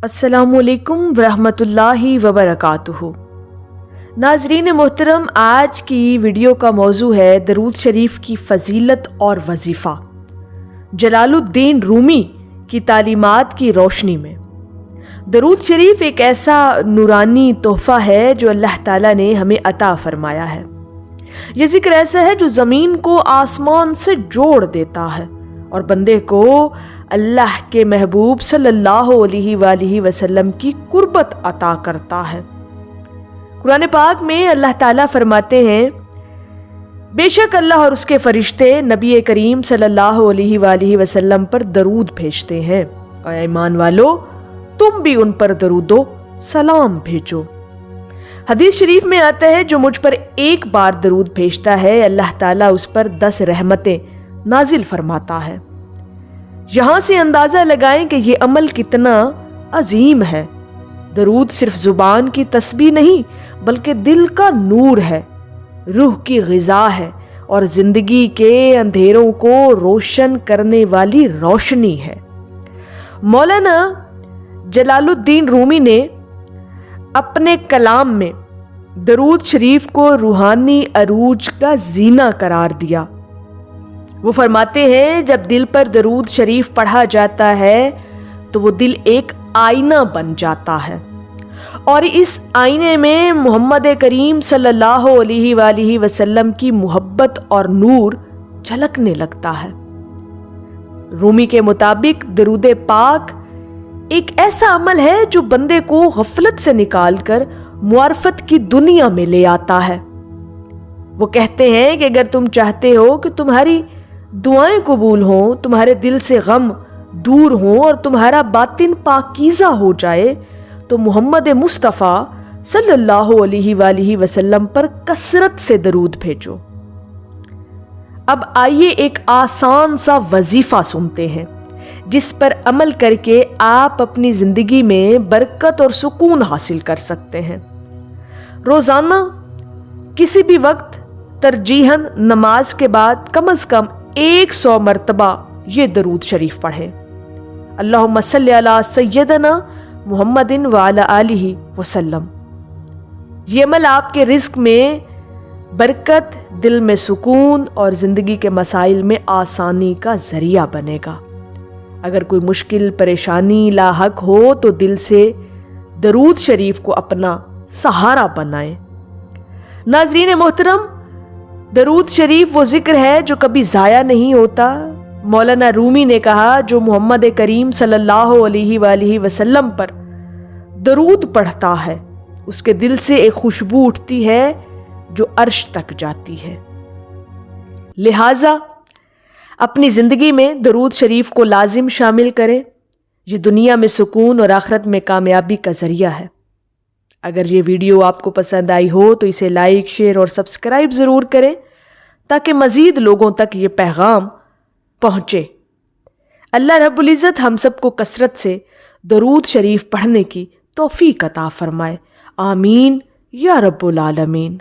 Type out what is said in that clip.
السلام علیکم ورحمۃ اللہ وبرکاتہ۔ ناظرین محترم، آج کی ویڈیو کا موضوع ہے درود شریف کی فضیلت اور وظیفہ، جلال الدین رومی کی تعلیمات کی روشنی میں۔ درود شریف ایک ایسا نورانی تحفہ ہے جو اللہ تعالیٰ نے ہمیں عطا فرمایا ہے۔ یہ ذکر ایسا ہے جو زمین کو آسمان سے جوڑ دیتا ہے اور بندے کو اللہ کے محبوب صلی اللہ علیہ وآلہ وسلم کی قربت عطا کرتا ہے۔ قرآن پاک میں اللہ تعالیٰ فرماتے ہیں، بے شک اللہ اور اس کے فرشتے نبی کریم صلی اللہ علیہ وآلہ وسلم پر درود بھیجتے ہیں، اور ایمان والو تم بھی ان پر درود و سلام بھیجو۔ حدیث شریف میں آتا ہے، جو مجھ پر ایک بار درود بھیجتا ہے اللہ تعالیٰ اس پر 10 رحمتیں نازل فرماتا ہے۔ یہاں سے اندازہ لگائیں کہ یہ عمل کتنا عظیم ہے۔ درود صرف زبان کی تسبیح نہیں بلکہ دل کا نور ہے، روح کی غذا ہے اور زندگی کے اندھیروں کو روشن کرنے والی روشنی ہے۔ مولانا جلال الدین رومی نے اپنے کلام میں درود شریف کو روحانی عروج کا زینہ قرار دیا۔ وہ فرماتے ہیں، جب دل پر درود شریف پڑھا جاتا ہے تو وہ دل ایک آئینہ بن جاتا ہے، اور اس آئینے میں محمد کریم صلی اللہ علیہ وآلہ وسلم کی محبت اور نور جھلکنے لگتا ہے۔ رومی کے مطابق درود پاک ایک ایسا عمل ہے جو بندے کو غفلت سے نکال کر معرفت کی دنیا میں لے آتا ہے۔ وہ کہتے ہیں کہ اگر تم چاہتے ہو کہ تمہاری دعائیں قبول ہوں، تمہارے دل سے غم دور ہوں اور تمہارا باطن پاکیزہ ہو جائے تو محمد مصطفیٰ صلی اللہ علیہ وآلہ وسلم پر کثرت سے درود بھیجو۔ اب آئیے ایک آسان سا وظیفہ سنتے ہیں جس پر عمل کر کے آپ اپنی زندگی میں برکت اور سکون حاصل کر سکتے ہیں۔ روزانہ کسی بھی وقت ترجیحاً نماز کے بعد کم از کم 100 مرتبہ یہ درود شریف پڑھیں۔ اللہم صلی علی سیدنا محمد وعلی آلہ وسلم۔ یہ عمل آپ کے رزق میں برکت، دل میں سکون اور زندگی کے مسائل میں آسانی کا ذریعہ بنے گا۔ اگر کوئی مشکل پریشانی لاحق ہو تو دل سے درود شریف کو اپنا سہارا بنائیں۔ ناظرین محترم، درود شریف وہ ذکر ہے جو کبھی ضائع نہیں ہوتا۔ مولانا رومی نے کہا، جو محمد کریم صلی اللہ علیہ وآلہ وسلم پر درود پڑھتا ہے اس کے دل سے ایک خوشبو اٹھتی ہے جو عرش تک جاتی ہے۔ لہٰذا اپنی زندگی میں درود شریف کو لازم شامل کریں، یہ دنیا میں سکون اور آخرت میں کامیابی کا ذریعہ ہے۔ اگر یہ ویڈیو آپ کو پسند آئی ہو تو اسے لائک، شیئر اور سبسکرائب ضرور کریں تاکہ مزید لوگوں تک یہ پیغام پہنچے۔ اللہ رب العزت ہم سب کو کثرت سے درود شریف پڑھنے کی توفیق عطا فرمائے، آمین یا رب العالمین۔